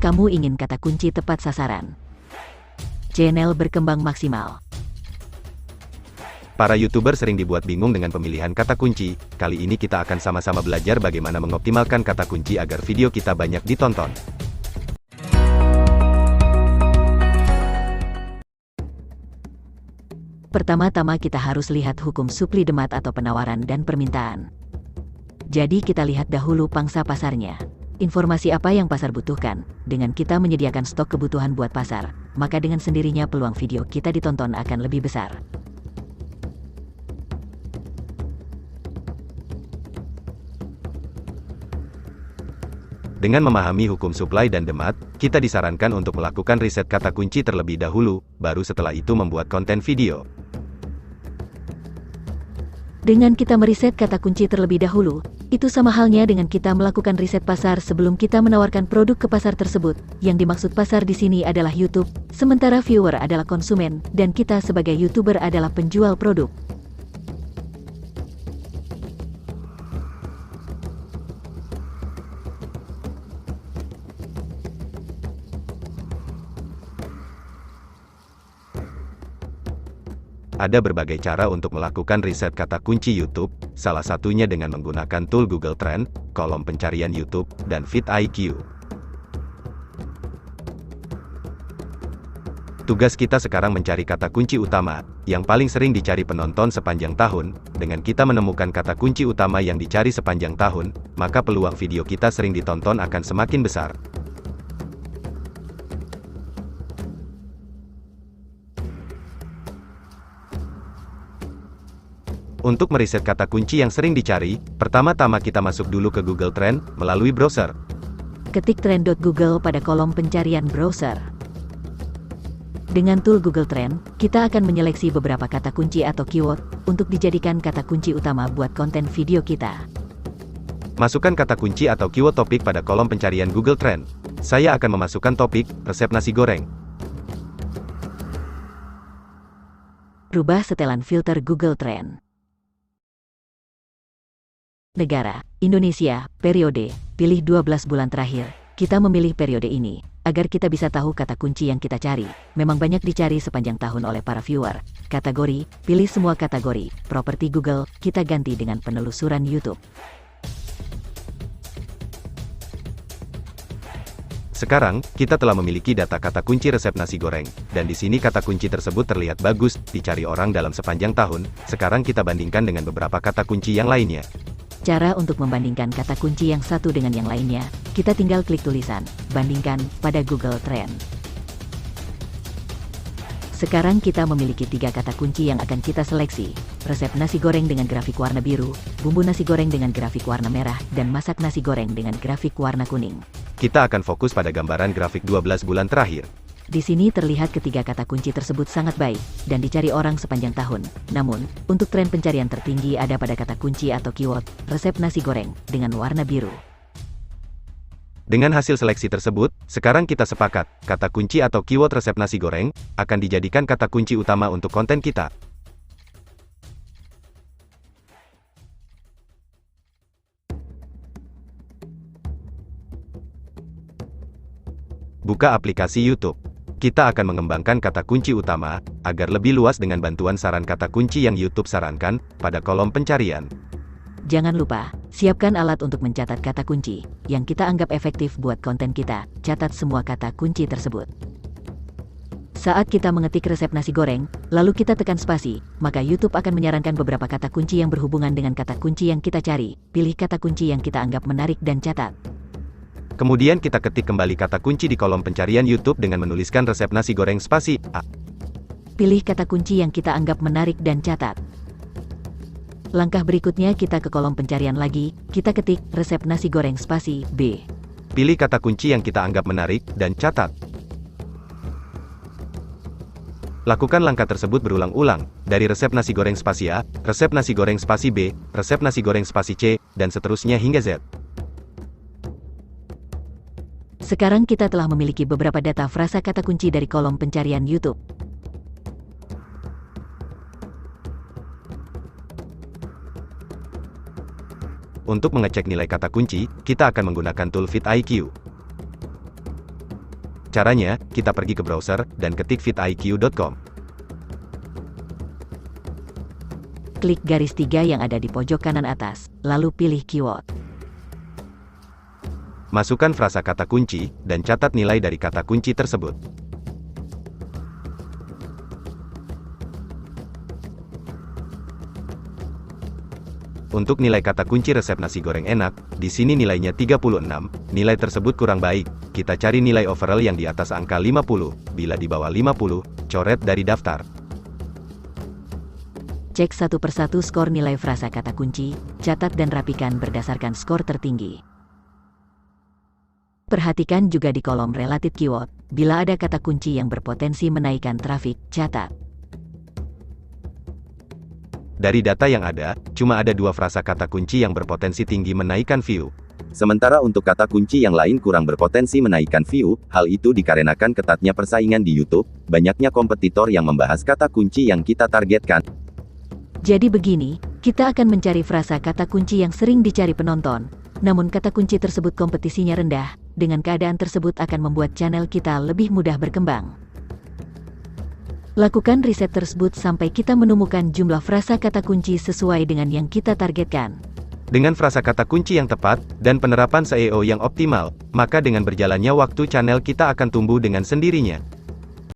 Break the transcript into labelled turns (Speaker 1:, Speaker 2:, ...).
Speaker 1: Kamu ingin kata kunci tepat sasaran. Channel berkembang maksimal.
Speaker 2: Para YouTuber sering dibuat bingung dengan pemilihan kata kunci. Kali ini kita akan sama-sama belajar bagaimana mengoptimalkan kata kunci agar video kita banyak ditonton.
Speaker 1: Pertama-tama kita harus lihat hukum supply demand atau penawaran dan permintaan. Jadi kita lihat dahulu pangsa pasarnya. Informasi apa yang pasar butuhkan. Dengan kita menyediakan stok kebutuhan buat pasar, maka dengan sendirinya peluang video kita ditonton akan lebih besar.
Speaker 2: Dengan memahami hukum supply dan demand, kita disarankan untuk melakukan riset kata kunci terlebih dahulu, baru setelah itu membuat konten video.
Speaker 1: Dengan kita meriset kata kunci terlebih dahulu, itu sama halnya dengan kita melakukan riset pasar sebelum kita menawarkan produk ke pasar tersebut. Yang dimaksud pasar di sini adalah YouTube, sementara viewer adalah konsumen, dan kita sebagai YouTuber adalah penjual produk.
Speaker 2: Ada berbagai cara untuk melakukan riset kata kunci YouTube, salah satunya dengan menggunakan tool Google Trend, kolom pencarian YouTube, dan vidIQ. Tugas kita sekarang mencari kata kunci utama, yang paling sering dicari penonton sepanjang tahun. Dengan kita menemukan kata kunci utama yang dicari sepanjang tahun, maka peluang video kita sering ditonton akan semakin besar. Untuk meriset kata kunci yang sering dicari, pertama-tama kita masuk dulu ke Google Trend melalui browser.
Speaker 1: Ketik trend.google pada kolom pencarian browser. Dengan tool Google Trend, kita akan menyeleksi beberapa kata kunci atau keyword untuk dijadikan kata kunci utama buat konten video kita.
Speaker 2: Masukkan kata kunci atau keyword topik pada kolom pencarian Google Trend. Saya akan memasukkan topik resep nasi goreng.
Speaker 1: Rubah setelan filter Google Trend. Negara, Indonesia, periode, pilih 12 bulan terakhir. Kita memilih periode ini, agar kita bisa tahu kata kunci yang kita cari. Memang banyak dicari sepanjang tahun oleh para viewer. Kategori, pilih semua kategori. Properti Google, kita ganti dengan penelusuran YouTube.
Speaker 2: Sekarang, kita telah memiliki data kata kunci resep nasi goreng, dan di sini kata kunci tersebut terlihat bagus, dicari orang dalam sepanjang tahun. Sekarang kita bandingkan dengan beberapa kata kunci yang lainnya.
Speaker 1: Cara untuk membandingkan kata kunci yang satu dengan yang lainnya, kita tinggal klik tulisan, bandingkan, pada Google Trend. Sekarang kita memiliki 3 kata kunci yang akan kita seleksi, resep nasi goreng dengan grafik warna biru, bumbu nasi goreng dengan grafik warna merah, dan masak nasi goreng dengan grafik warna kuning.
Speaker 2: Kita akan fokus pada gambaran grafik 12 bulan terakhir.
Speaker 1: Di sini terlihat ketiga kata kunci tersebut sangat baik, dan dicari orang sepanjang tahun. Namun, untuk tren pencarian tertinggi ada pada kata kunci atau keyword, resep nasi goreng, dengan warna biru.
Speaker 2: Dengan hasil seleksi tersebut, sekarang kita sepakat, kata kunci atau keyword resep nasi goreng, akan dijadikan kata kunci utama untuk konten kita. Buka aplikasi YouTube. Kita akan mengembangkan kata kunci utama, agar lebih luas dengan bantuan saran kata kunci yang YouTube sarankan, pada kolom pencarian.
Speaker 1: Jangan lupa, siapkan alat untuk mencatat kata kunci, yang kita anggap efektif buat konten kita. Catat semua kata kunci tersebut. Saat kita mengetik resep nasi goreng, lalu kita tekan spasi, maka YouTube akan menyarankan beberapa kata kunci yang berhubungan dengan kata kunci yang kita cari. Pilih kata kunci yang kita anggap menarik dan catat.
Speaker 2: Kemudian kita ketik kembali kata kunci di kolom pencarian YouTube dengan menuliskan resep nasi goreng spasi A.
Speaker 1: Pilih kata kunci yang kita anggap menarik dan catat. Langkah berikutnya kita ke kolom pencarian lagi, kita ketik resep nasi goreng spasi B.
Speaker 2: Pilih kata kunci yang kita anggap menarik dan catat. Lakukan langkah tersebut berulang-ulang, dari resep nasi goreng spasi A, resep nasi goreng spasi B, resep nasi goreng spasi C, dan seterusnya hingga Z.
Speaker 1: Sekarang kita telah memiliki beberapa data frasa kata kunci dari kolom pencarian YouTube.
Speaker 2: Untuk mengecek nilai kata kunci, kita akan menggunakan tool vidIQ. Caranya, kita pergi ke browser, dan ketik vidiq.com.
Speaker 1: Klik garis 3 yang ada di pojok kanan atas, lalu pilih keyword.
Speaker 2: Masukkan frasa kata kunci, dan catat nilai dari kata kunci tersebut. Untuk nilai kata kunci resep nasi goreng enak, di sini nilainya 36, nilai tersebut kurang baik, kita cari nilai overall yang di atas angka 50, bila di bawah 50, coret dari daftar.
Speaker 1: Cek satu persatu skor nilai frasa kata kunci, catat dan rapikan berdasarkan skor tertinggi. Perhatikan juga di kolom related keyword, bila ada kata kunci yang berpotensi menaikkan trafik, catat.
Speaker 2: Dari data yang ada, cuma ada 2 frasa kata kunci yang berpotensi tinggi menaikkan view.
Speaker 3: Sementara untuk kata kunci yang lain kurang berpotensi menaikkan view, hal itu dikarenakan ketatnya persaingan di YouTube, banyaknya kompetitor yang membahas kata kunci yang kita targetkan.
Speaker 1: Jadi begini, kita akan mencari frasa kata kunci yang sering dicari penonton, namun kata kunci tersebut kompetisinya rendah, dengan keadaan tersebut akan membuat channel kita lebih mudah berkembang. Lakukan riset tersebut sampai kita menemukan jumlah frasa kata kunci sesuai dengan yang kita targetkan.
Speaker 2: Dengan frasa kata kunci yang tepat, dan penerapan SEO yang optimal, maka dengan berjalannya waktu channel kita akan tumbuh dengan sendirinya.